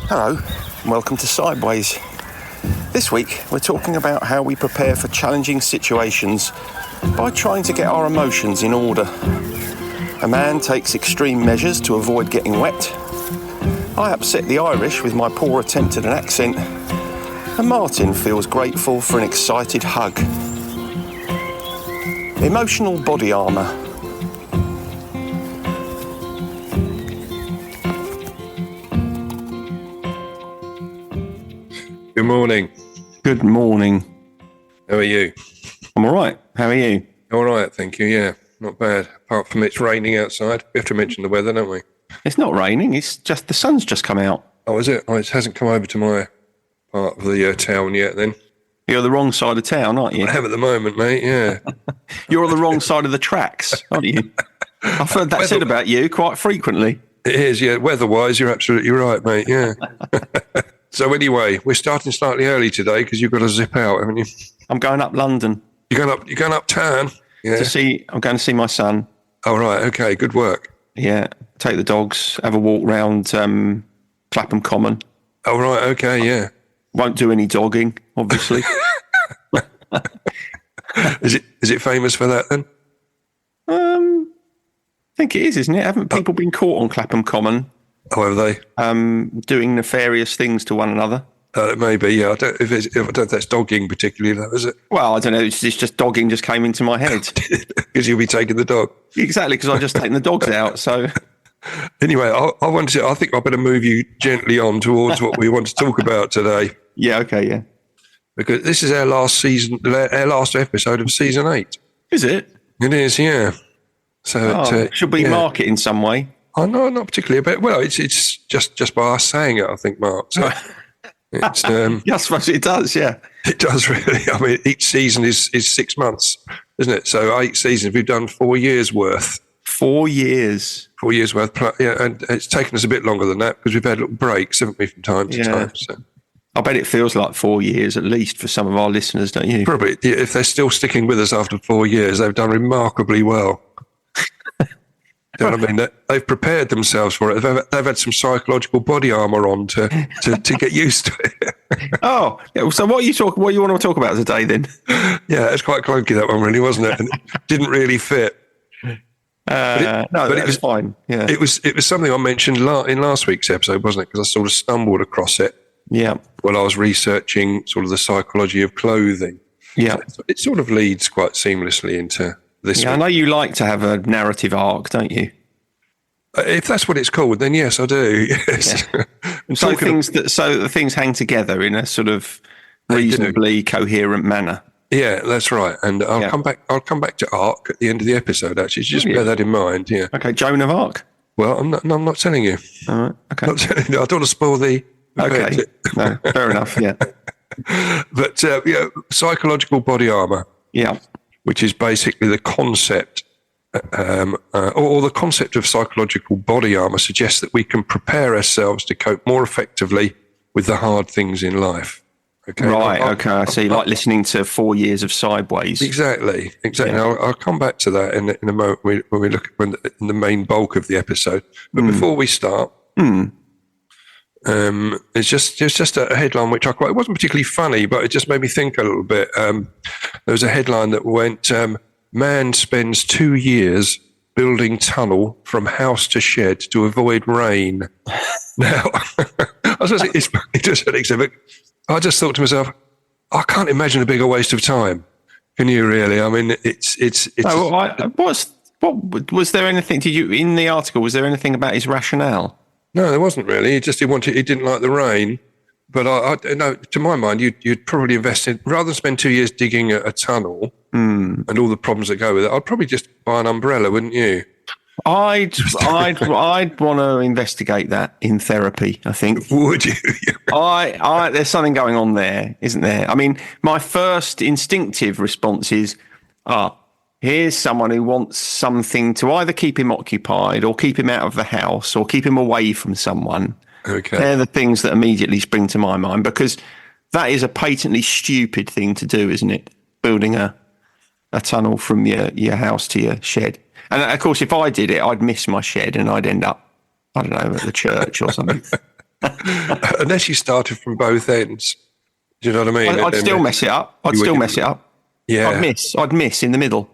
Hello, and welcome to Sideways. This week, we're talking about how we prepare for challenging situations by trying to get our emotions in order. A man takes extreme measures to avoid getting wet. I upset the Irish with my poor attempt at an accent. And Martin feels grateful for an excited hug. Emotional body armour. Good morning. Good morning. How are you? I'm all right. How are you? All right, thank you. Yeah, not bad. Apart from it's raining outside. We have to mention the weather, don't we? It's not raining. It's just the sun's just come out. Oh, is it? Oh, it hasn't come over to my part of the town yet then. You're on the wrong side of town, aren't you? I am at the moment, mate, yeah. You're on the wrong side of the tracks, aren't you? I've heard that said about you quite frequently. It is, yeah. Weather-wise, you're absolutely right, mate, yeah. So anyway, we're starting slightly early today because you've got to zip out, haven't you? I'm going up London. You're going uptown? Yeah. I'm going to see my son. Oh, right, okay, good work. Yeah, take the dogs, have a walk round Clapham Common. Oh, right, okay, yeah. Won't do any dogging, obviously. Is it famous for that then? I think it is, isn't it? Haven't people been caught on Clapham Common? Oh, have they? Doing nefarious things to one another. It may be, yeah. I don't know if that's dogging particularly, though, is it? Well, I don't know. It's just dogging just came into my head. Because you'll be taking the dog. Exactly, because I've just taken the dogs out, so... Anyway, I think I better move you gently on towards what we want to talk about today. Yeah, okay, yeah. Because this is our last episode of season 8. Is it? It is, yeah. So should we mark it in some way? Oh no, not particularly. But well, it's just by us saying it, I think, Mark. So it's I suppose it does, yeah. It does really. I mean, each season is 6 months, isn't it? So 8 seasons. We've done 4 years worth. 4 years. 4 years worth. Yeah, and it's taken us a bit longer than that because we've had little breaks, haven't we, from time to time? So. I bet it feels like 4 years at least for some of our listeners, don't you? Probably. If they're still sticking with us after 4 years, they've done remarkably well. You know what I mean? They've prepared themselves for it. They've had some psychological body armour on to get used to it. Oh, yeah, so what you want to talk about today then? Yeah, it's quite clunky, that one, really, wasn't it? And it didn't really fit. But it was fine. Yeah, it was something I mentioned in last week's episode, wasn't it? Because I sort of stumbled across it. Yeah. While I was researching sort of the psychology of clothing. Yeah. So it sort of leads quite seamlessly into this. Yeah, I know you like to have a narrative arc, don't you? If that's what it's called, then yes, I do. Yes. Yeah. So things hang together in a sort of reasonably coherent manner. Yeah, that's right. And I'll come back to Arc at the end of the episode, actually. So just bear that in mind, yeah. Okay, Joan of Arc? Well, I'm not telling you. All right, okay. Not telling you. I don't want to spoil the... Okay, no, fair enough, yeah. But, psychological body armour. Yeah. Which is basically the concept, or the concept of psychological body armour suggests that we can prepare ourselves to cope more effectively with the hard things in life. Okay. Right, okay, I see. Like listening to 4 years of Sideways. Exactly. Yeah. I'll come back to that in a moment when we look in the main bulk of the episode. But before we start, it's just a headline which it wasn't particularly funny, but it just made me think a little bit. There was a headline that went, man spends 2 years building tunnel from house to shed to avoid rain. Now, I was going to say, it's funny to a certain extent, but I just thought to myself, I can't imagine a bigger waste of time. Can you really? I mean, it's. What was there anything? In the article? Was there anything about his rationale? No, there wasn't really. He didn't like the rain. But I no, to my mind, you'd probably invest in, rather than spend 2 years digging a tunnel and all the problems that go with it. I'd probably just buy an umbrella, wouldn't you? I'd want to investigate that in therapy, I think. Would you? There's something going on there, isn't there? I mean, my first instinctive response is, here's someone who wants something to either keep him occupied or keep him out of the house or keep him away from someone. Okay. They're the things that immediately spring to my mind, because that is a patently stupid thing to do, isn't it? Building a tunnel from your house to your shed. And of course, if I did it, I'd miss my shed and I'd end up, I don't know, at the church or something. Unless you started from both ends. Do you know what I mean? I'd still mess it up. I'd still mess it up. Yeah. I'd miss in the middle.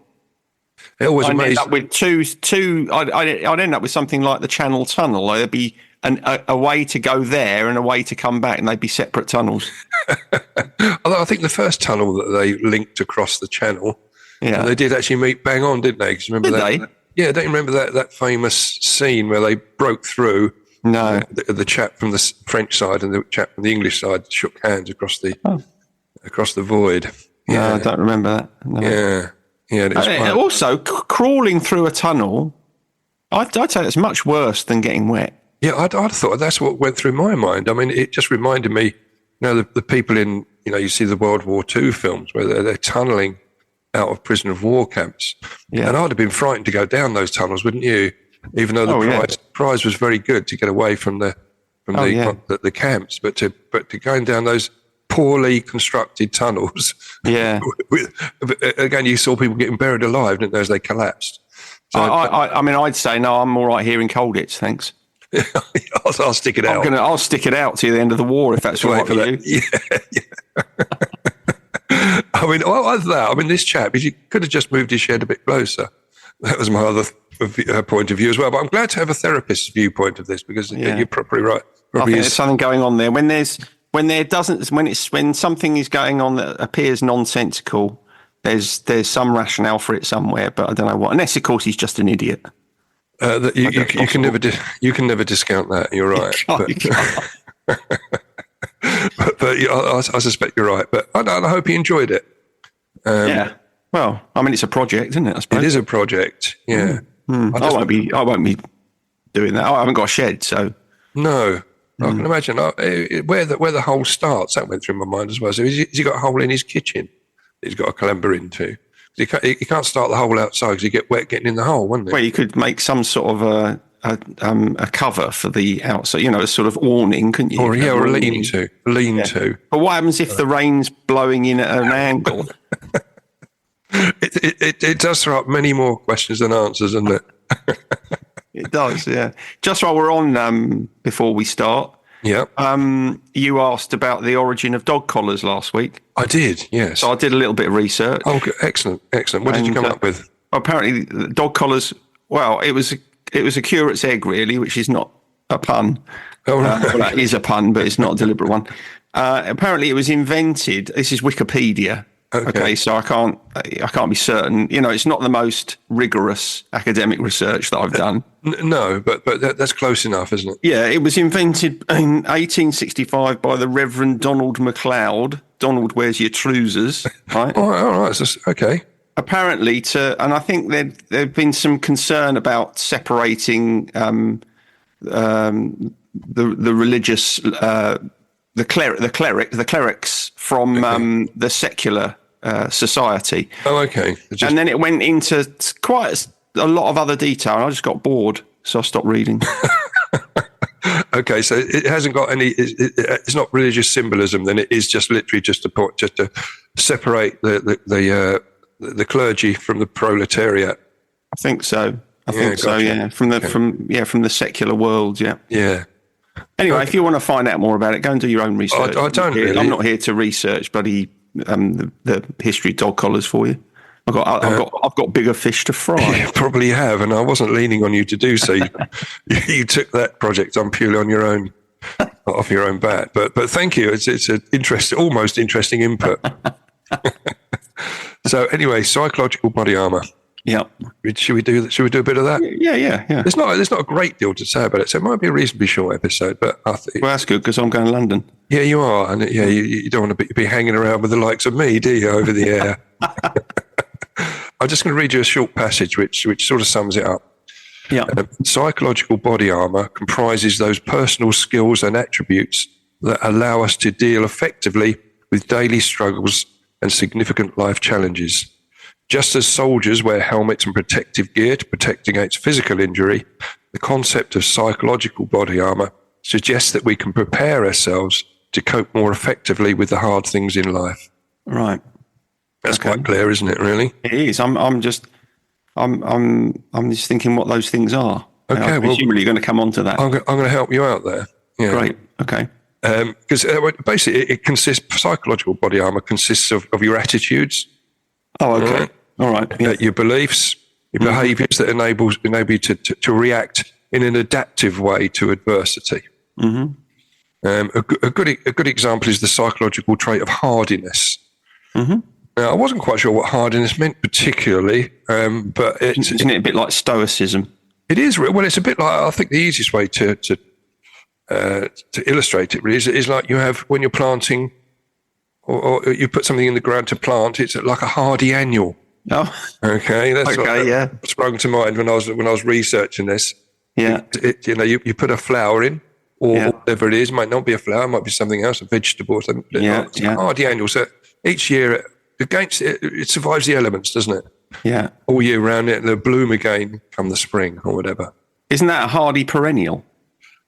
It always I'd end amazes. up with two. I'd end up with something like the Channel Tunnel. There'd be a way to go there and a way to come back, and they'd be separate tunnels. Although I think the first tunnel that they linked across the channel, they did actually meet bang on, didn't they? 'Cause remember Did that? Yeah, don't you remember that famous scene where they broke through? No. The chap from the French side and the chap from the English side shook hands across the void. No, I don't remember that. No. Yeah. And also, crawling through a tunnel, I'd say it's much worse than getting wet. Yeah, I'd thought that's what went through my mind. I mean, it just reminded me, the people in, you see the World War II films where they're tunnelling out of prisoner of war camps. Yeah. And I'd have been frightened to go down those tunnels, wouldn't you? Even though the prize was very good to get away from the camps, but to going down those poorly constructed tunnels. Yeah. Again, you saw people getting buried alive, didn't they, as they collapsed? So, I mean, I'd say no. I'm all right here in Colditz, thanks. I'll stick it out. I'll stick it out to the end of the war if that's all right for you. Yeah. I mean, I mean, this chap, he could have just moved his shed a bit closer. That was my other point of view as well. But I'm glad to have a therapist's viewpoint of this because you're probably right. I think there's something going on there. When something is going on that appears nonsensical, there's some rationale for it somewhere, but I don't know what. Unless, of course, he's just an idiot. You can never discount that. You're right. You can't. But I suspect you're right. But I hope he enjoyed it. Yeah. Well, I mean, it's a project, isn't it? I suppose it is a project. Yeah. I won't be doing that. I haven't got a shed, so no. I can imagine where the hole starts. That went through my mind as well. So has he got a hole in his kitchen that he's got to clamber into? He can't start the hole outside because he'd get wet getting in the hole, wouldn't he? Well, you could make some sort of a cover for the outside, a sort of awning, couldn't you? Or a lean-to. But what happens if the rain's blowing in at an angle? It does throw up many more questions than answers, doesn't it? It does, yeah. Just while we're on, before we start, you asked about the origin of dog collars last week. I did, yes. So I did a little bit of research. Oh, excellent. What did you come up with? Apparently, dog collars. Well, it was a curate's egg, really, which is not a pun. Oh, right. Well, that is a pun, but it's not a deliberate one. Apparently, it was invented. This is Wikipedia. Okay, so I can't be certain. It's not the most rigorous academic research that I've done. No, but that's close enough, isn't it? Yeah, it was invented in 1865 by the Reverend Donald MacLeod. Donald, where's your trousers? Right. All right. Okay. Apparently, and I think there'd been some concern about separating the religious. The clerics from the secular society. Oh, okay. And then it went into quite a lot of other detail, and I just got bored, so I stopped reading. Okay, so it hasn't got any. It's not religious symbolism. Then it is just literally just to separate the clergy from the proletariat. I think so. I think so. Yeah, from the secular world. Yeah. Yeah. Anyway, if you want to find out more about it, go and do your own research. I don't really. I'm not here to research bloody the history of dog collars for you. I've got bigger fish to fry. You probably have, and I wasn't leaning on you to do so. You took that project on purely on your own, off your own bat. But thank you. It's an almost interesting input. So anyway, psychological body armor. Yeah. Should we do a bit of that? Yeah. There's not a great deal to say about it, so it might be a reasonably short episode. But well, that's good because I'm going to London. Yeah, you are, and you don't want to be hanging around with the likes of me, do you, over the air? I'm just going to read you a short passage which sort of sums it up. Yeah. Psychological body armor comprises those personal skills and attributes that allow us to deal effectively with daily struggles and significant life challenges. Just as soldiers wear helmets and protective gear to protect against physical injury, the concept of psychological body armor suggests that we can prepare ourselves to cope more effectively with the hard things in life. Right. That's quite clear, isn't it? Really, it is. I'm just thinking what those things are. Okay, well, you're going to come on to that. I'm going to help you out there. Yeah. Great. Okay. Because basically, it consists, psychological body armor consists of your attitudes. Oh, okay. All right. Yeah. Your beliefs, your behaviours that enable you to react in an adaptive way to adversity. A good example is the psychological trait of hardiness. Now, I wasn't quite sure what hardiness meant particularly, but Isn't it a bit like stoicism? it is. Well, it's a bit like, I think the easiest way to illustrate it really is like you have when you're planting, or you put something in the ground to plant. It's like a hardy annual. Oh, Okay, that's okay. what Yeah. sprung to mind when I was researching this. Yeah. You put a flower in, or Yeah. whatever it is. It might not be a flower, it might be something else, a vegetable or something. It's a hardy annual. So each year, it survives the elements, doesn't it? Yeah. All year round, it'll bloom again come the spring or whatever. Isn't that a hardy perennial?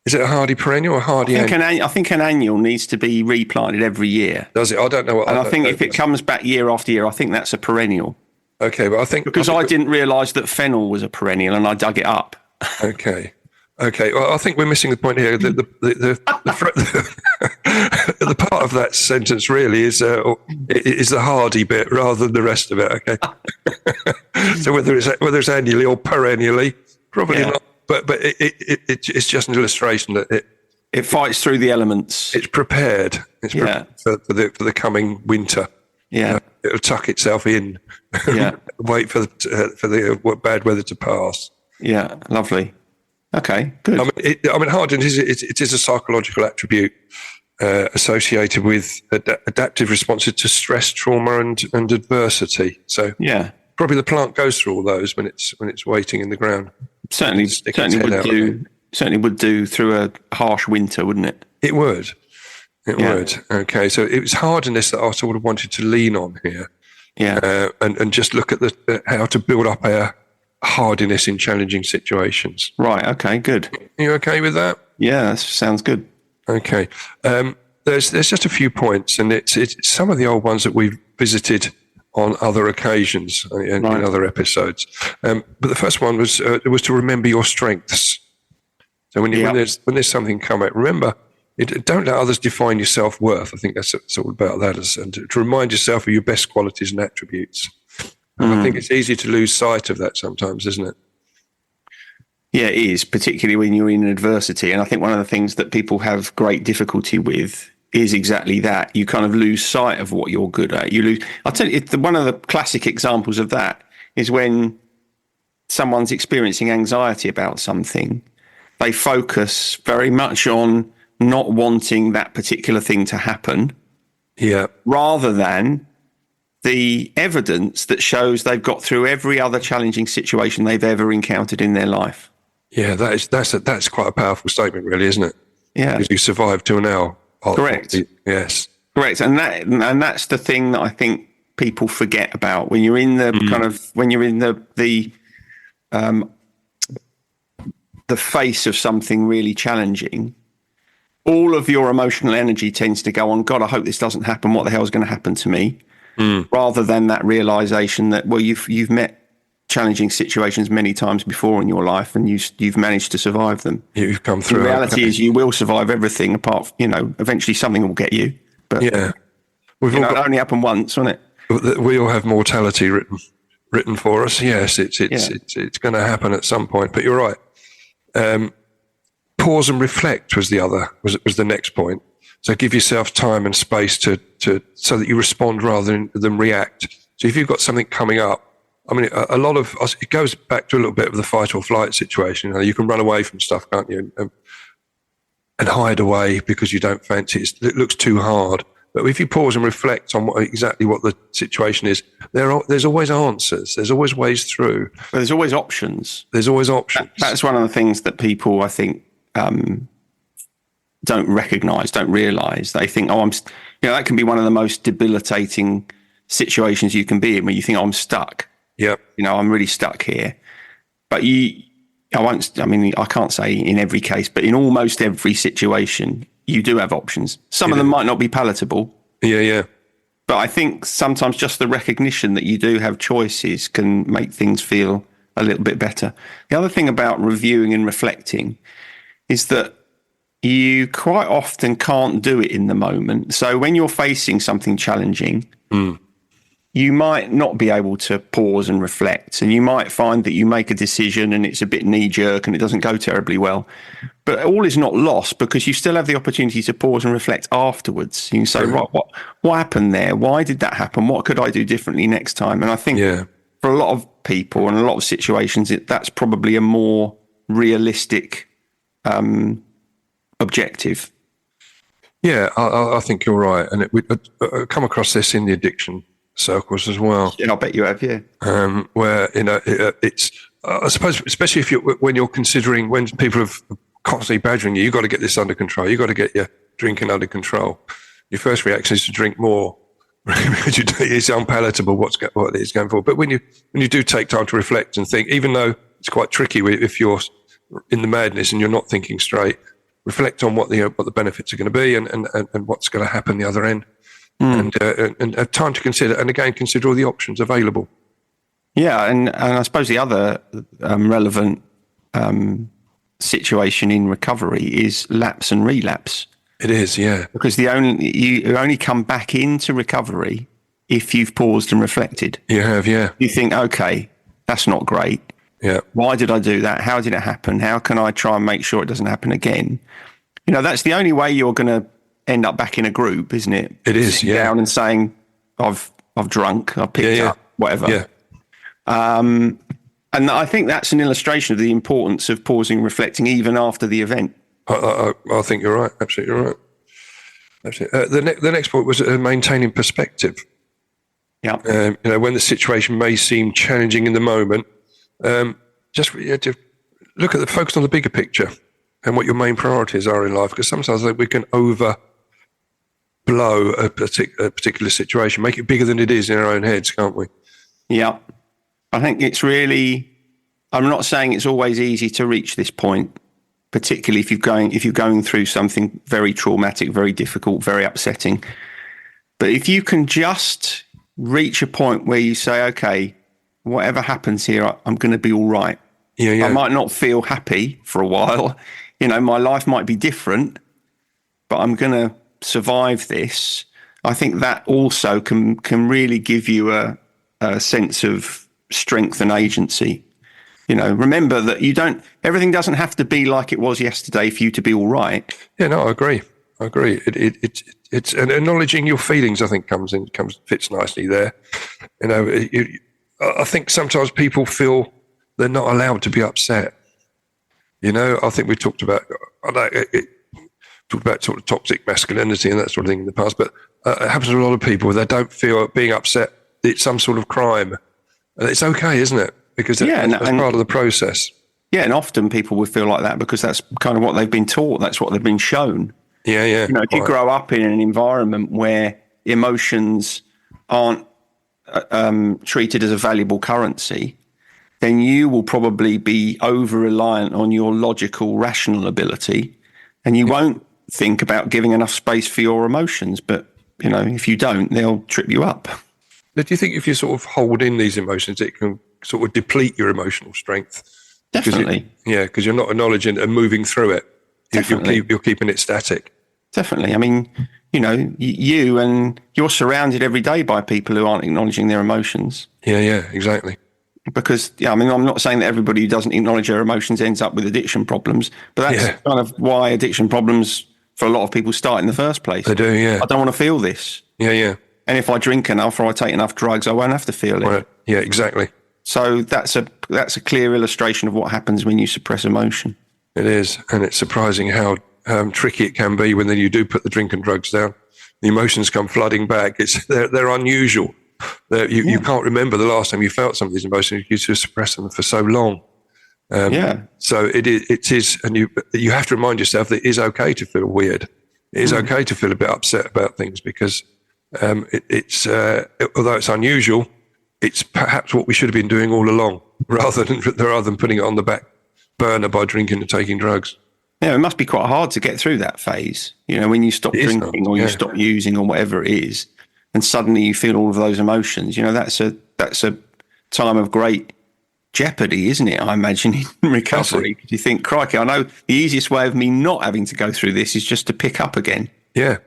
Is it a hardy perennial or a hardy annual? I think an annual needs to be replanted every year. Does it? I don't know what. And I think if it comes back year after year, I think that's a perennial. Okay, but I think Because I didn't realise that fennel was a perennial, and I dug it up. Okay. Well, I think we're missing the point here. The part of that sentence really is the hardy bit rather than the rest of it. Okay. So whether it's annually or perennially, probably not. But it's just an illustration that it fights through the elements. it's prepared. It's prepared for the coming winter. Yeah. It'll tuck itself in. Yeah. Wait for the bad weather to pass. Yeah. Lovely. Okay. Good. I mean, hardiness it is a psychological attribute associated with adaptive responses to stress, trauma, and adversity. So yeah, probably the plant goes through all those when it's waiting in the ground. Certainly would do through a harsh winter, wouldn't it? It would. It would. Okay, so it was hardiness that I sort of wanted to lean on here. Yeah. And just look at how to build up our hardiness in challenging situations. Right. Okay. Good. Are you okay with that? Yeah, that sounds good. Okay. There's just a few points, and it's some of the old ones that we've visited on other occasions in other episodes. But the first one was to remember your strengths. So when there's something come out, remember. Don't let others define your self-worth. I think that's all about that, and to remind yourself of your best qualities and attributes. And I think it's easy to lose sight of that sometimes, isn't it? Yeah, it is, particularly when you're in adversity. And I think one of the things that people have great difficulty with is exactly that. You kind of lose sight of what you're good at. I'll tell you, one of the classic examples of that is when someone's experiencing anxiety about something, they focus very much on not wanting that particular thing to happen, rather than the evidence that shows they've got through every other challenging situation they've ever encountered in their life. Yeah, that's quite a powerful statement, really, isn't it? Yeah, because you survived till now. Correct. Yes. Correct, and that's the thing that I think people forget about when you're in the the face of something really challenging. All of your emotional energy tends to go on, God, I hope this doesn't happen. What the hell is going to happen to me? Rather than that realization that, well, you've met challenging situations many times before in your life, and you've managed to survive them. You've come through. The reality is, you will survive everything. Apart, eventually something will get you. But it only happened once, won't it? We all have mortality written for us. Yes, it's going to happen at some point. But you're right. Pause and reflect was the next point. So give yourself time and space to so that you respond rather than react. So if you've got something coming up, I mean, a lot of us, it goes back to a little bit of the fight or flight situation. You can run away from stuff, can't you? And hide away because you don't fancy it. It looks too hard. But if you pause and reflect on exactly what the situation is, there's always answers. There's always ways through. But there's always options. There's always options. That's one of the things that people, I think, don't recognise, don't realise. They think, that can be one of the most debilitating situations you can be in, where you think, I'm stuck. Yeah. I'm really stuck here. But I can't say in every case, but in almost every situation, you do have options. Some of them might not be palatable. Yeah. But I think sometimes just the recognition that you do have choices can make things feel a little bit better. The other thing about reviewing and reflecting is that you quite often can't do it in the moment. So when you're facing something challenging, you might not be able to pause and reflect, and you might find that you make a decision and it's a bit knee-jerk and it doesn't go terribly well. But all is not lost, because you still have the opportunity to pause and reflect afterwards. You can say, right, what happened there? Why did that happen? What could I do differently next time? And I think for a lot of people and a lot of situations, that's probably a more realistic objective. Yeah, I think you're right. And we come across this in the addiction circles as well. And I bet you have, yeah. Where, it's, I suppose, especially when you're considering, when people have constantly badgering you, you've got to get this under control. You've got to get your drinking under control. Your first reaction is to drink more because it's unpalatable what it is going for. But when you do take time to reflect and think, even though it's quite tricky if you're in the madness and you're not thinking straight, reflect on what the benefits are going to be and what's going to happen the other end, and have time to consider, and again consider all the options available. Yeah, and I suppose the other relevant situation in recovery is lapse and relapse. It is, yeah, because you only come back into recovery if you've paused and reflected. You have, yeah. You think, okay, that's not great. Yeah. Why did I do that? How did it happen? How can I try and make sure it doesn't happen again? That's the only way you're going to end up back in a group, isn't it? It is, sitting down and saying, I've drunk, I picked up, whatever. Yeah. And I think that's an illustration of the importance of pausing, reflecting, even after the event. I think you're right. Absolutely right. Absolutely. The next point was maintaining perspective. Yeah. When the situation may seem challenging in the moment, just to look at focus on the bigger picture and what your main priorities are in life. Because sometimes we can overblow a particular situation, make it bigger than it is in our own heads, can't we? Yeah. I think it's really, I'm not saying it's always easy to reach this point, particularly if you're going through something very traumatic, very difficult, very upsetting. But if you can just reach a point where you say, okay, whatever happens here, I'm going to be all right. Yeah. I might not feel happy for a while. My life might be different, but I'm going to survive this. I think that also can really give you a sense of strength and agency. Remember that everything doesn't have to be like it was yesterday for you to be all right. Yeah, no, I agree. It's and acknowledging your feelings, I think, fits nicely there. I think sometimes people feel they're not allowed to be upset. I think we talked about sort of toxic masculinity and that sort of thing in the past, but it happens to a lot of people. They don't feel being upset it's some sort of crime. And it's okay, isn't it? Because that's part of the process. Yeah, and often people would feel like that because that's kind of what they've been taught. That's what they've been shown. Yeah. If you grow up in an environment where emotions aren't treated as a valuable currency, then you will probably be over-reliant on your logical, rational ability, and you won't think about giving enough space for your emotions. But, if you don't, they'll trip you up. Do you think if you sort of hold in these emotions, it can sort of deplete your emotional strength? Definitely. Because you're not acknowledging and moving through it. You're keeping it static. Definitely. I mean, you're surrounded every day by people who aren't acknowledging their emotions. Yeah, exactly. Because, I'm not saying that everybody who doesn't acknowledge their emotions ends up with addiction problems, but that's kind of why addiction problems for a lot of people start in the first place. They do, yeah. I don't want to feel this. Yeah. And if I drink enough or I take enough drugs, I won't have to feel it. Right. Yeah, exactly. So that's a clear illustration of what happens when you suppress emotion. It is, and it's surprising how tricky it can be when then you do put the drink and drugs down. The emotions come flooding back. They're unusual. You can't remember the last time you felt some of these emotions. You just suppress them for so long. So it is, and you have to remind yourself that it is okay to feel weird. It is okay to feel a bit upset about things because although it's unusual, it's perhaps what we should have been doing all along, rather than putting it on the back burner by drinking and taking drugs. Yeah, it must be quite hard to get through that phase. When you stop drinking or you stop using or whatever it is, and suddenly you feel all of those emotions. That's a time of great jeopardy, isn't it? I imagine in recovery. Do you think, crikey, I know the easiest way of me not having to go through this is just to pick up again. Yeah,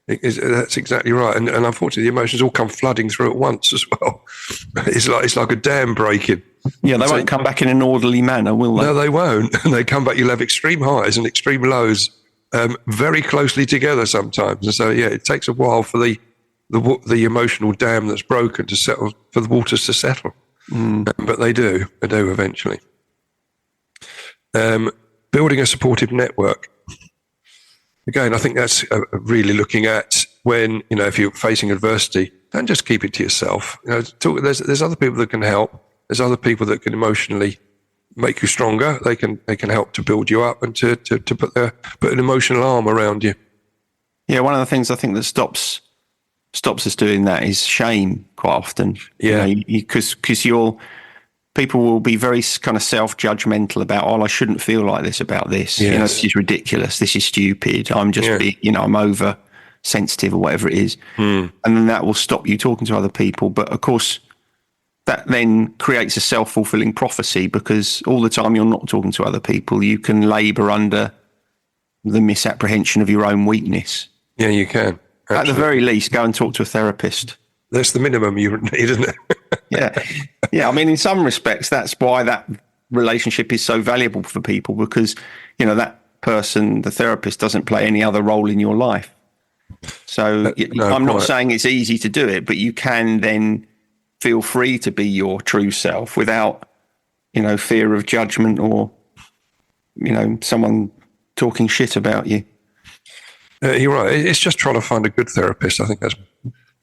that's exactly right. And unfortunately, the emotions all come flooding through at once as well. It's like a dam breaking. Yeah, they won't come back in an orderly manner, will they? No, they won't. They come back. You'll have extreme highs and extreme lows very closely together sometimes. And so, yeah, it takes a while for the emotional dam that's broken to settle, for the waters to settle. But they do eventually. Building a supportive network. Again, I think that's really looking at when, if you're facing adversity, don't just keep it to yourself. There's other people that can help. There's other people that can emotionally make you stronger. They can help to build you up and to put an emotional arm around you. Yeah, one of the things I think that stops us doing that is shame quite often. Yeah, because people will be very kind of self-judgmental about, I shouldn't feel like this about this. Yes. This is ridiculous. This is stupid. I'm just I'm over sensitive or whatever it is. And then that will stop you talking to other people. But of course, that then creates a self-fulfilling prophecy, because all the time you're not talking to other people, you can labour under the misapprehension of your own weakness. Yeah, you can. Absolutely. At the very least, go and talk to a therapist. That's the minimum you need, isn't it? Yeah. I mean, in some respects, that's why that relationship is so valuable for people, because, that person, the therapist, doesn't play any other role in your life. So I'm not saying it's easy to do it, but you can then feel free to be your true self without, fear of judgment or, someone talking shit about you. You're right. It's just trying to find a good therapist. I think that's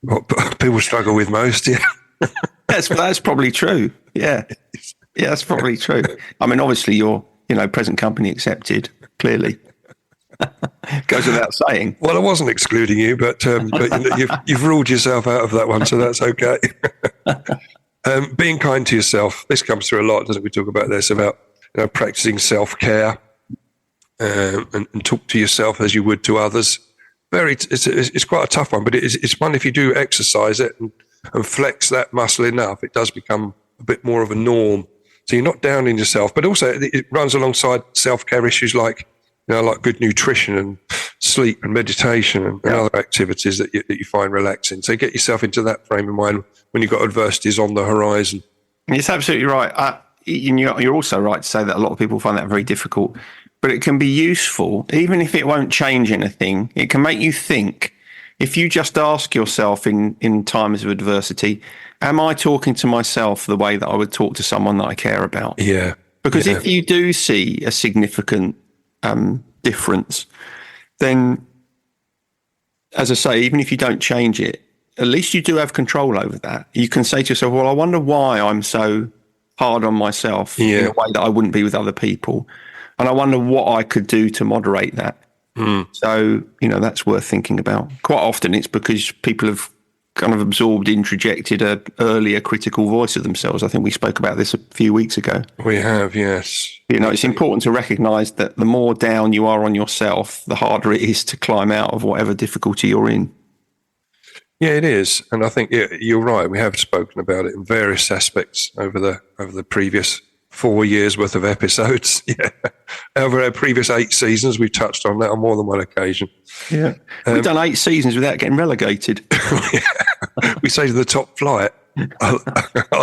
what people struggle with most. Yeah, that's probably true. Yeah, that's probably true. I mean, obviously, you're present company accepted. Clearly, goes without saying. Well, I wasn't excluding you, but you've ruled yourself out of that one, so that's okay. Being kind to yourself. This comes through a lot, doesn't it? We talk about this about practicing self-care. And talk to yourself as you would to others. It's quite a tough one, but it's one if you do exercise it and flex that muscle enough, it does become a bit more of a norm. So you're not down in yourself, but also it runs alongside self-care issues like good nutrition and sleep and meditation and other activities that you find relaxing. So get yourself into that frame of mind when you've got adversities on the horizon. It's absolutely right. You're also right to say that a lot of people find that very difficult. But it can be useful, even if it won't change anything. It can make you think. If you just ask yourself in times of adversity, am I talking to myself the way that I would talk to someone that I care about? Yeah. Because if you do see a significant difference, then, as I say, even if you don't change it, at least you do have control over that. You can say to yourself, well, I wonder why I'm so hard on myself in a way that I wouldn't be with other people. And I wonder what I could do to moderate that. So, that's worth thinking about. Quite often it's because people have kind of absorbed, introjected an earlier critical voice of themselves. I think we spoke about this a few weeks ago. We have, yes. It's important to recognise that the more down you are on yourself, the harder it is to climb out of whatever difficulty you're in. Yeah, it is. And I think you're right. We have spoken about it in various aspects over the previous 4 years worth of episodes. Yeah. Over our previous 8 seasons, we've touched on that on more than one occasion. Yeah. We've done 8 seasons without getting relegated. We say to the top flight. I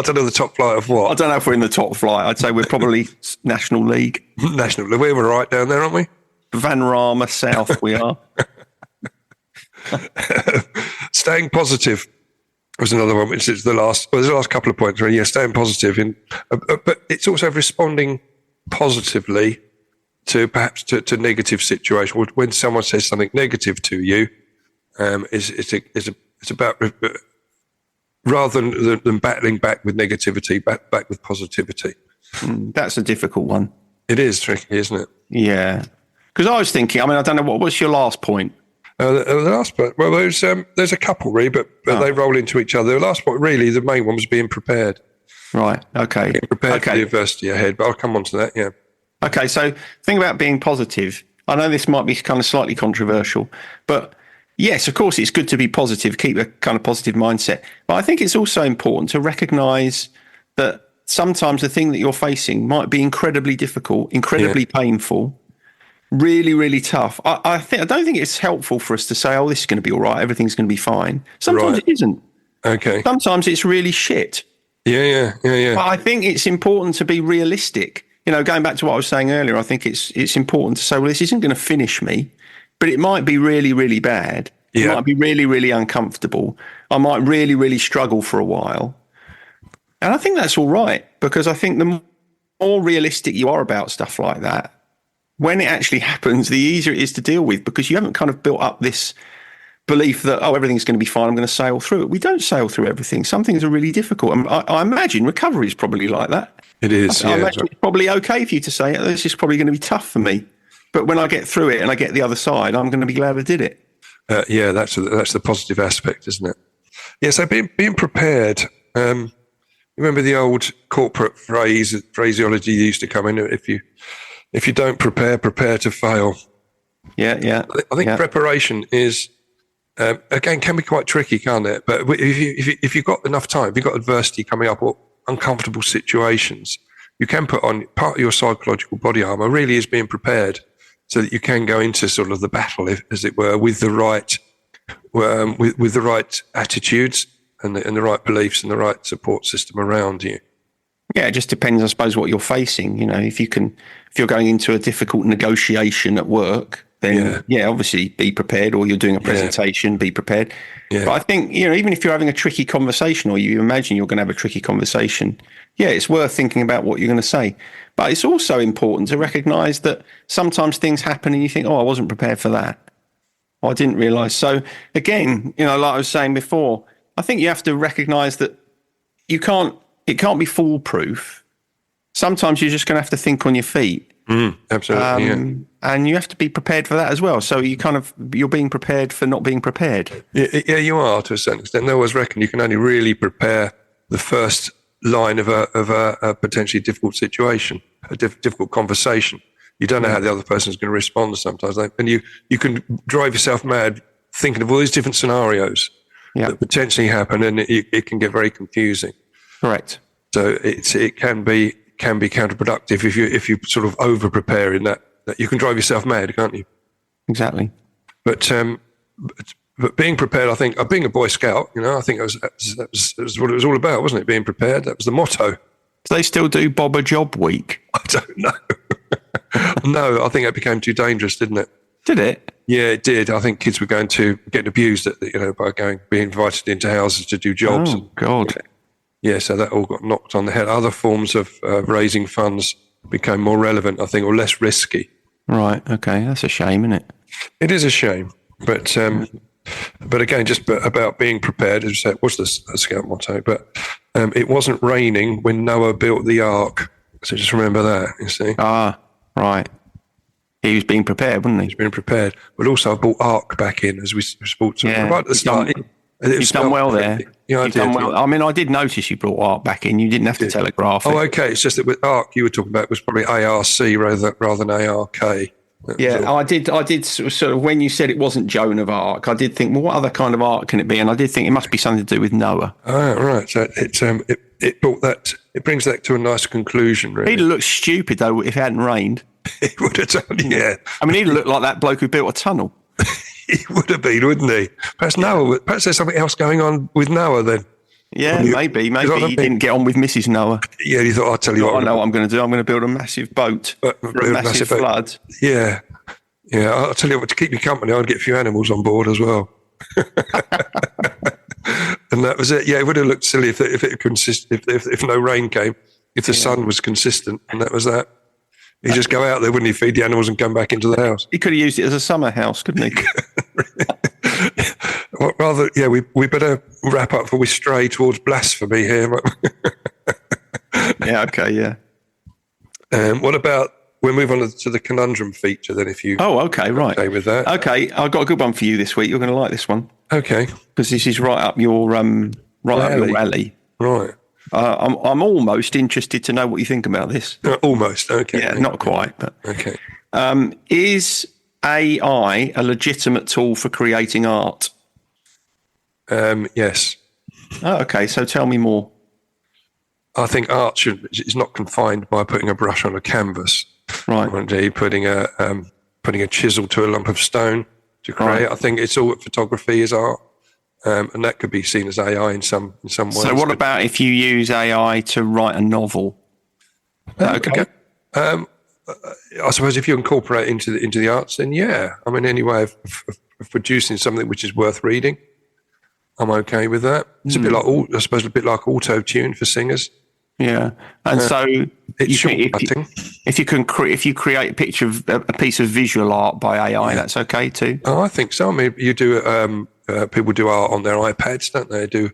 don't know the top flight of what. I don't know if we're in the top flight. I'd say we're probably National League. National League. We're right down there, aren't we? Van Rama South, we are. Staying positive was another one, which is the last couple of points. Staying positive, but it's also responding positively to perhaps to negative situations. When someone says something negative to you, it's about rather than battling back with negativity, back with positivity. That's a difficult one. It is tricky, isn't it? Yeah, because I was thinking. I don't know what's your last point. The last point, well, there's a couple really, but they roll into each other. The last point, really, the main one was being prepared. Right. Okay. Being prepared for the adversity ahead, but I'll come on to that. Yeah. Okay. So, think about being positive. I know this might be kind of slightly controversial, but yes, of course, it's good to be positive, keep a kind of positive mindset. But I think it's also important to recognise that sometimes the thing that you're facing might be incredibly difficult, incredibly painful, really, really tough. I don't think it's helpful for us to say, "Oh, this is going to be all right. Everything's going to be fine." Sometimes it isn't. Okay. Sometimes it's really shit. Yeah. But I think it's important to be realistic. Going back to what I was saying earlier, I think it's important to say, well, this isn't going to finish me, but it might be really, really bad. It might be really, really uncomfortable. I might really, really struggle for a while. And I think that's all right, because I think the more realistic you are about stuff like that, when it actually happens, the easier it is to deal with, because you haven't kind of built up this belief that, oh, everything's going to be fine, I'm going to sail through it. We don't sail through everything. Some things are really difficult. And I imagine recovery is probably like that. It is. I imagine it's probably okay for you to say, this is probably going to be tough for me. But when I get through it and I get the other side, I'm going to be glad I did it. That's the positive aspect, isn't it? Yeah, so being prepared. Remember the old corporate phraseology used to come in, if you don't prepare to fail. Yeah. I think preparation is, again, can be quite tricky, can't it? But if you've got enough time, if you've got adversity coming up or uncomfortable situations, you can put on part of your psychological body armor. Really is being prepared, so that you can go into sort of the battle, as it were, with the right with the right attitudes and the right beliefs and the right support system around you. Yeah, it just depends, I suppose, what you're facing. If you're going into a difficult negotiation at work, then obviously be prepared. Or you're doing a presentation, be prepared. Yeah. But I think, even if you're having a tricky conversation, or you imagine you're going to have a tricky conversation, it's worth thinking about what you're going to say. But it's also important to recognise that sometimes things happen and you think, oh, I wasn't prepared for that. I didn't realise. So again, like I was saying before, I think you have to recognise that it can't be foolproof. Sometimes you're just going to have to think on your feet. Absolutely. And you have to be prepared for that as well. So you're being prepared for not being prepared. Yeah, you are, to a certain extent. I always reckon you can only really prepare the first line of a potentially difficult situation, a difficult conversation. You don't know how the other person's going to respond sometimes. And you can drive yourself mad thinking of all these different scenarios that potentially happen, and it can get very confusing. Correct. So it can be counterproductive if you sort of over prepare in that you can drive yourself mad, can't you? Exactly. But being prepared, I think, being a Boy Scout, I think that was what it was all about, wasn't it? Being prepared. That was the motto. Do they still do Bob a Job Week? I don't know. No, I think that became too dangerous, didn't it? Did it? Yeah, it did. I think kids were getting abused by being invited into houses to do jobs. Oh, God. Yeah, so that all got knocked on the head. Other forms of raising funds became more relevant, I think, or less risky. Right. Okay. That's a shame, isn't it? It is a shame. But again, just about being prepared, as you say, it was the Scout motto. But it wasn't raining when Noah built the ark. So just remember that, you see. Ah, right. He was being prepared, wasn't he? He was being prepared. But also I bought ark back in, as we spoke to right at the start. You've done well there. Yeah, I did. Well. I mean, I did notice you brought ARC back in. You didn't have to telegraph it. Oh, okay. It's just that with ARC, you were talking about was probably ARC rather than ARK. Yeah, I did sort of, when you said it wasn't Joan of Arc, I did think, well, what other kind of ark can it be? And I did think it must be something to do with Noah. Oh, right. So it brought that, it brings that to a nice conclusion, really. He'd have looked stupid, though, if it hadn't rained. It would have done, yeah. I mean, he'd look like that bloke who built a tunnel. He would have been, wouldn't he? Perhaps there's something else going on with Noah then. Yeah, maybe he didn't get on with Mrs. Noah. Yeah, he thought, I'll tell you what. I know what I'm going to do. I'm going to build a massive boat for a massive flood. Yeah. Yeah, I'll tell you what, to keep you company, I'd get a few animals on board as well. And that was it. Yeah, it would have looked silly if no rain came, if the sun was consistent, and that was that. He'd just go out there, wouldn't he, feed the animals and come back into the house. He could have used it as a summer house, couldn't he? Well, rather, yeah, we better wrap up before we stray towards blasphemy here. Yeah, okay, yeah. What about, we'll move on to the conundrum feature then, if you... Oh, okay, right. Okay with that. Okay, I've got a good one for you this week. You're going to like this one. Okay. Because this is right up your alley. Right. I'm almost interested to know what you think about this. Almost, okay. Yeah, not quite, but... Okay. Is AI a legitimate tool for creating art? Yes. Oh, okay, so tell me more. I think art is not confined by putting a brush on a canvas, Right. or indeed putting a chisel to a lump of stone to create. Right. I think it's all photography is art, and that could be seen as AI in some ways. So what about if you use AI to write a novel? Okay. I suppose if you incorporate into the arts, then yeah. I mean, any way of producing something which is worth reading, I'm okay with that. It's a bit like, I suppose, a bit like auto tune for singers. Yeah, and so It's shortcutting. if you create a piece of visual art by AI, that's okay too. Oh, I think so. I mean, you do. People do art on their iPads, don't they? Do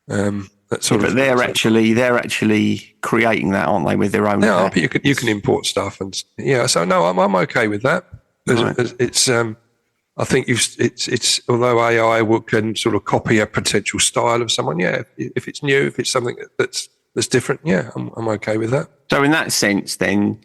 that sort of. But they're actually creating that, aren't they, with their own? Yeah, but you can import stuff and So no, I'm okay with that. It's I think it's although AI can sort of copy a potential style of someone. Yeah, if it's new, if it's something that's different, yeah, I'm okay with that. So in that sense, then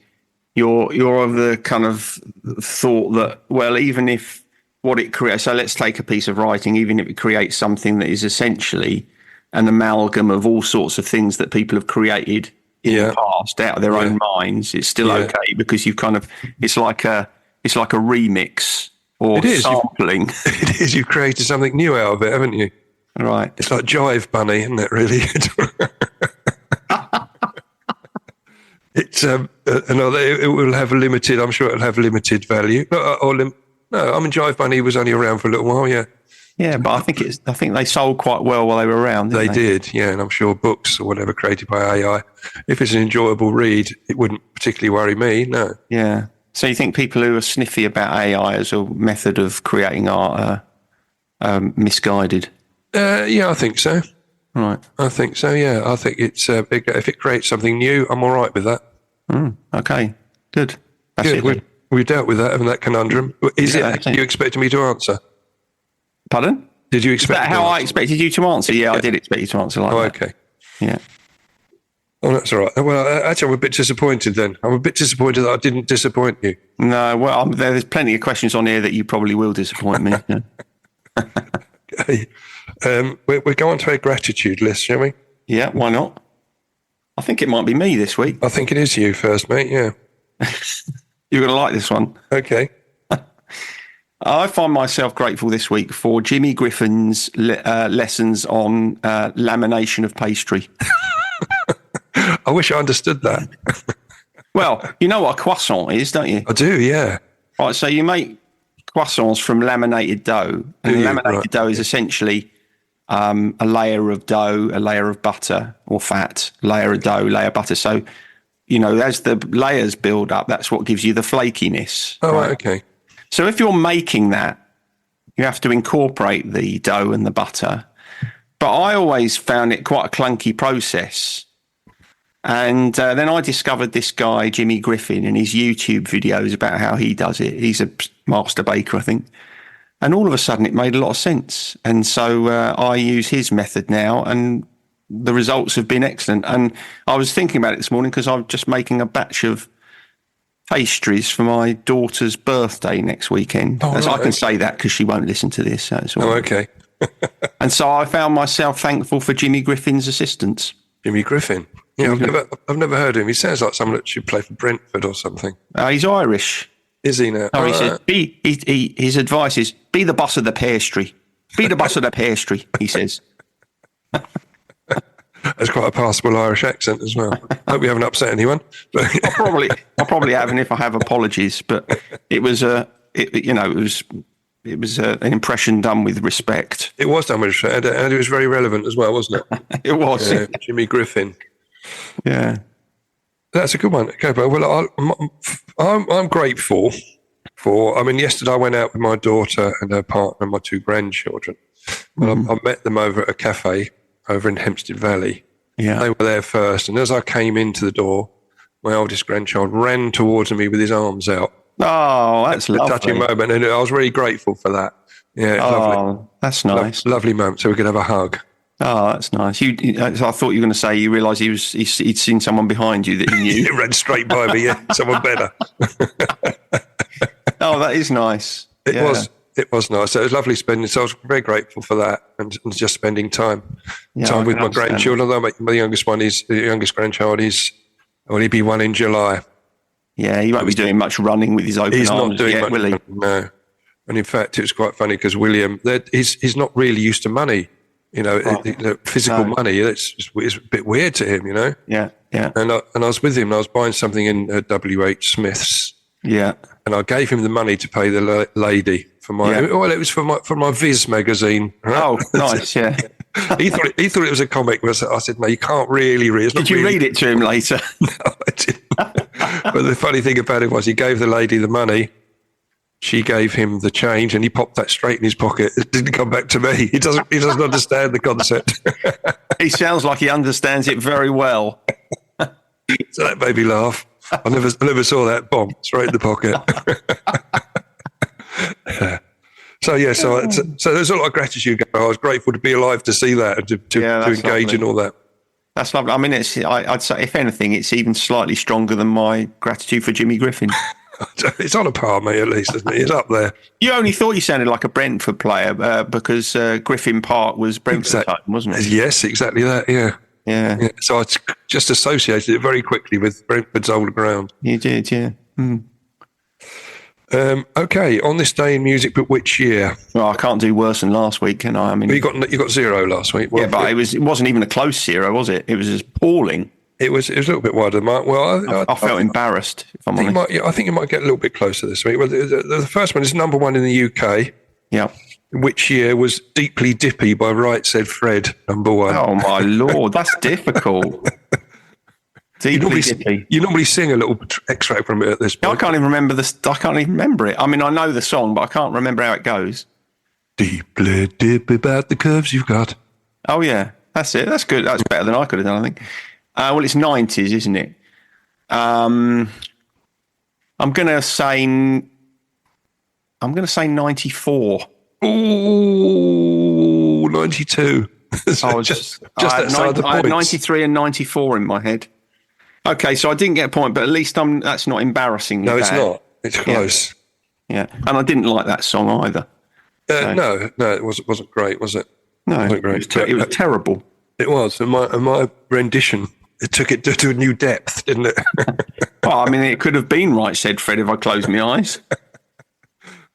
you're of the kind of thought that, well, even if what it creates, so let's take a piece of writing, even if it creates something that is essentially an amalgam of all sorts of things that people have created in the past out of their own minds, it's still okay because you've kind of it's like a remix or sampling. It is. You've created something new out of it, haven't you? Right. It's like Jive Bunny, isn't it? Really. It's it will have limited. I'm sure it'll have limited value. No, I mean Jive Bunny was only around for a little while. Yeah. Yeah, but I think they sold quite well while they were around. They did, yeah, and I'm sure books or whatever created by AI, if it's an enjoyable read, it wouldn't particularly worry me. No. Yeah. So you think people who are sniffy about AI as a method of creating art are misguided? Yeah, I think so. Right. I think so. Yeah, I think it's if it creates something new, I'm all right with that. Okay. Good. That's Good. it. We dealt with that, haven't that conundrum? Is Yeah, it? You expected me to answer? Pardon? Did you expect? Is that how I expected you to answer? Yeah, I did expect you to answer like that. Okay. Yeah. Oh, that's all right. Well, actually, I'm a bit disappointed then. I'm a bit disappointed that I didn't disappoint you. No, well, there's plenty of questions on here that you probably will disappoint me. Yeah. Okay. We go on to our gratitude list, shall we? Yeah, why not? I think it might be me this week. I think it is you first, mate. Yeah. You're going to like this one. Okay. I find myself grateful this week for Jimmy Griffin's lessons on lamination of pastry. I wish I understood that. Well, you know what a croissant is, don't you? I do, yeah. Right, so you make croissants from laminated dough. And laminated dough is essentially a layer of dough, a layer of butter or fat, layer of dough, layer of butter. So, as the layers build up, that's what gives you the flakiness. Oh, right, okay. So if you're making that, you have to incorporate the dough and the butter. But I always found it quite a clunky process. And then I discovered this guy, Jimmy Griffin, and his YouTube videos about how he does it. He's a master baker, I think. And all of a sudden it made a lot of sense. And so I use his method now, and the results have been excellent. And I was thinking about it this morning because I'm just making a batch of pastries for my daughter's birthday next weekend. Oh, right, I can say that because she won't listen to this. That's all. Oh, okay. And so I found myself thankful for Jimmy Griffin's assistance. Jimmy Griffin. Yeah, I've never heard of him. He sounds like someone that should play for Brentford or something. He's Irish. Is he now? Oh, he says, his advice is, be the boss of the pastry. Be the boss of the pastry, he says. That's quite a passable Irish accent as well. Hope we haven't upset anyone. I probably haven't if I have apologies, but it was an impression done with respect. It was done with respect, and it was very relevant as well, wasn't it? It was. Yeah, Jimmy Griffin. Yeah. That's a good one. Okay, but I'm grateful for. I mean, yesterday I went out with my daughter and her partner and my two grandchildren. Well, I met them over at a cafe over in Hempstead Valley. Yeah, they were there first, and as I came into the door, my oldest grandchild ran towards me with his arms out. Oh, that's lovely. A touching moment, and I was really grateful for that. Yeah, lovely. That's nice. Lovely moment, so we could have a hug. Oh, that's nice. So I thought you were going to say you realised he'd seen someone behind you that he knew. It ran straight by me, yeah. Someone better. Oh, that is nice. It was. It was nice. So it was lovely spending. So I was very grateful for that, and just spending time with my grandchildren. Although my youngest grandchild is, he'll be 1 in July. Yeah, he won't be doing much running with his open arms. He's not doing yet, much, will he? No. And in fact, it was quite funny because William, he's not really used to money. Physical money. It's a bit weird to him. Yeah. And I was with him. And I was buying something in WH Smith's. Yeah. And I gave him the money to pay the lady for my. Yeah. Well, it was for my Viz magazine. Right? Oh, nice. Yeah. he thought it was a comic. I said, no, you can't really read. Did you read it to him later? No, I didn't. But the funny thing about it was, he gave the lady the money. She gave him the change, and he popped that straight in his pocket. It didn't come back to me. He doesn't understand the concept. He sounds like he understands it very well. So that made me laugh. I never saw that bomb straight in the pocket. So there's a lot of gratitude. I was grateful to be alive to see that and to engage in all that. That's lovely. I mean, I'd say, if anything, it's even slightly stronger than my gratitude for Jimmy Griffin. It's on a par, mate, at least, isn't it? It's up there. You only thought you sounded like a Brentford player because Griffin Park was Brentford's home, wasn't it? Yes, exactly that, yeah. Yeah. So I just associated it very quickly with Brentford's old ground. You did, yeah. Okay, on this day in music, but which year? Well, I can't do worse than last week, can I? I mean, you got 0 last week. Well, yeah, but it wasn't even a close 0, was it? It was appalling. It was a little bit wider than mine. Well, I felt embarrassed, if I'm honest. I think you might get a little bit closer this week. Well, the first one is number 1 in the UK. Yeah. Which year was Deeply Dippy by Right Said Fred, number 1? Oh, my Lord, that's difficult. You normally sing a little extract from it at this point. I can't even remember I can't even remember it. I mean, I know the song, but I can't remember how it goes. Deeply dip about the curves you've got. Oh, yeah. That's it. That's good. That's better than I could have done, I think. Well, it's 90s, isn't it? I'm going to say 94. Ooh, 92. I had 93 and 94 in my head. Okay, so I didn't get a point, but at least that's not embarrassing. No, it's not. It's close. Yeah, and I didn't like that song either. No, it wasn't great, was it? No, it wasn't great. It was terrible. It was, and my rendition, it took it to a new depth, didn't it? Well, I mean, it could have been Right Said Fred if I closed my eyes.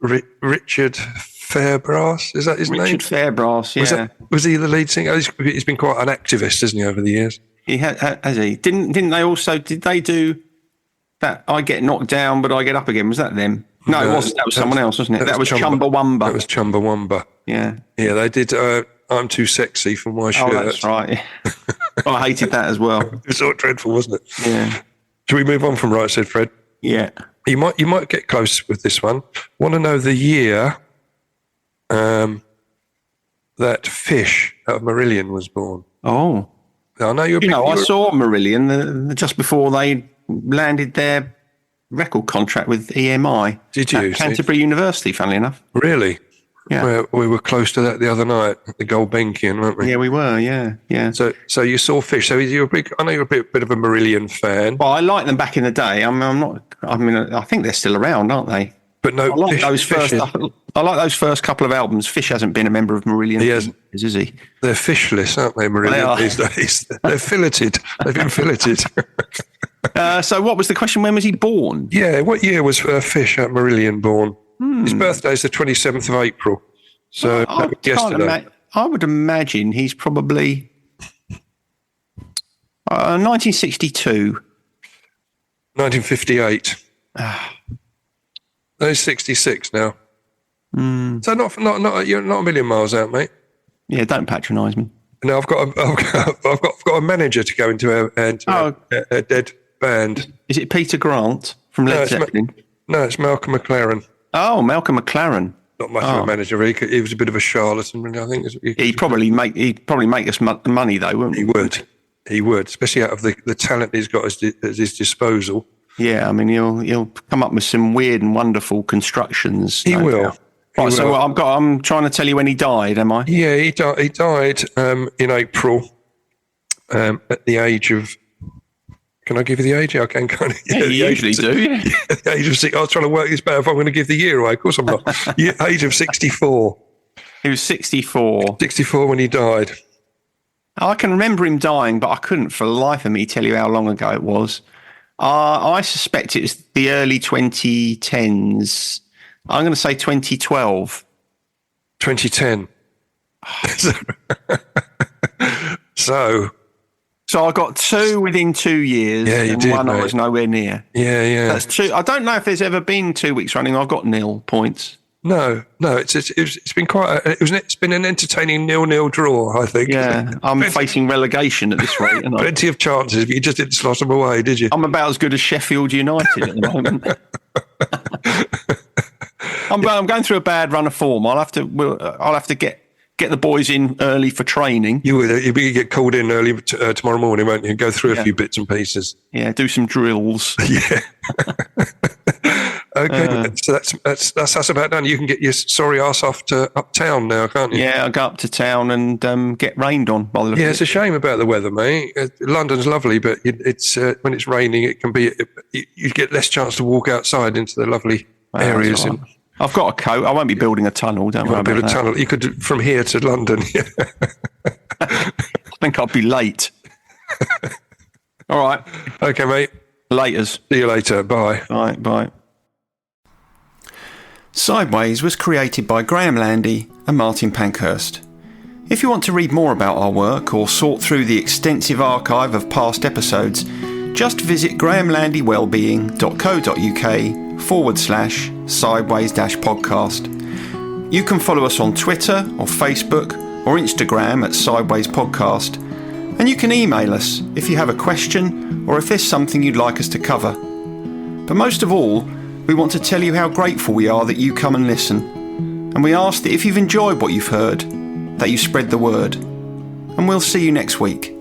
Richard Fairbrass, is that his name? Richard Fairbrass, yeah. Was he the lead singer? He's been quite an activist, hasn't he, over the years? He has he? Did they do that? I get knocked down, but I get up again. Was that them? No, it wasn't. That was someone else, wasn't it? That was Chumbawamba. That was Chumbawamba. Yeah. Yeah, they did I'm Too Sexy for My Shirt. Oh, that's right. I hated that as well. It was sort of dreadful, wasn't it? Yeah. Should we move on from Right Said Fred? Yeah. You might get close with this one. Want to know the year that Fish out of Marillion was born? Oh. I know I saw Marillion just before they landed their record contract with EMI. Did you? At Canterbury University, funnily enough. Really? Yeah. We were close to that the other night at the Gulbenkian, weren't we? Yeah, we were. Yeah. So you saw Fish. So I know you're a bit of a Marillion fan. Well, I liked them back in the day. I think they're still around, aren't they? But no, I like those first couple of albums. Fish hasn't been a member of Marillion. He hasn't. Is he? They're fishless, aren't they, Marillion, these days? They're filleted. They've been filleted. So what was the question? When was he born? Yeah, what year was Fish at Marillion born? His birthday is the 27th of April. So that was yesterday. I would imagine he's probably 1962. 1958. He's 66 now. So you're not a million miles out, mate. Yeah, don't patronise me. No, I've got a manager to go into a dead band. Is it Peter Grant from Led Zeppelin? No, it's Malcolm McLaren. Oh, Malcolm McLaren. Not much of a manager. He was a bit of a charlatan, really, I think. He'd probably make us money, though, wouldn't he? He would, especially out of the talent he's got at his disposal. Yeah, I mean, he'll come up with some weird and wonderful constructions. He will. Right, so I'm trying to tell you when he died, am I? Yeah, he died in April at the age of Can I give you the age? I can, can't I? Yeah, you usually do, yeah. The age of 6. I was trying to work this out if I'm going to give the year away. Of course I'm not. Age of 64. He was 64. 64 when he died. I can remember him dying, but I couldn't for the life of me tell you how long ago it was. I suspect it was the early 2010s. I'm going to say 2012. 2010. So I got 2 within 2 years. Yeah, you and did, one I mate. was nowhere near. Yeah. That's 2. I don't know if there's ever been 2 weeks running. I've got 0 points. No. It's been it's been an entertaining 0-0 draw, I think. Yeah, I'm facing relegation at this rate. And Plenty of chances, but you just didn't slot them away, did you? I'm about as good as Sheffield United at the moment. I'm going through a bad run of form. I'll have to get the boys in early for training. You'll get called in early tomorrow morning, won't you? Go through a few bits and pieces. Yeah, do some drills. Yeah. Okay, so that's about done. You can get your sorry ass off to uptown now, can't you? Yeah, I go up to town and get rained on by the look of it's a shame about the weather, mate. London's lovely, but it's when it's raining, it can be you get less chance to walk outside into the lovely areas. Right. I've got a coat. I won't be building a tunnel. Don't worry about that. Tunnel. You could from here to London. I think I'll be late. All right. Okay, mate. Laters. See you later. Bye. Bye. Sideways was created by Graham Landy and Martin Pankhurst. If you want to read more about our work or sort through the extensive archive of past episodes, just visit grahamlandywellbeing.co.uk/sideways-podcast. You can follow us on Twitter or Facebook or Instagram at Sideways Podcast, and you can email us if you have a question or if there's something you'd like us to cover. But most of all, we want to tell you how grateful we are that you come and listen, and we ask that if you've enjoyed what you've heard, that you spread the word. And we'll see you next week.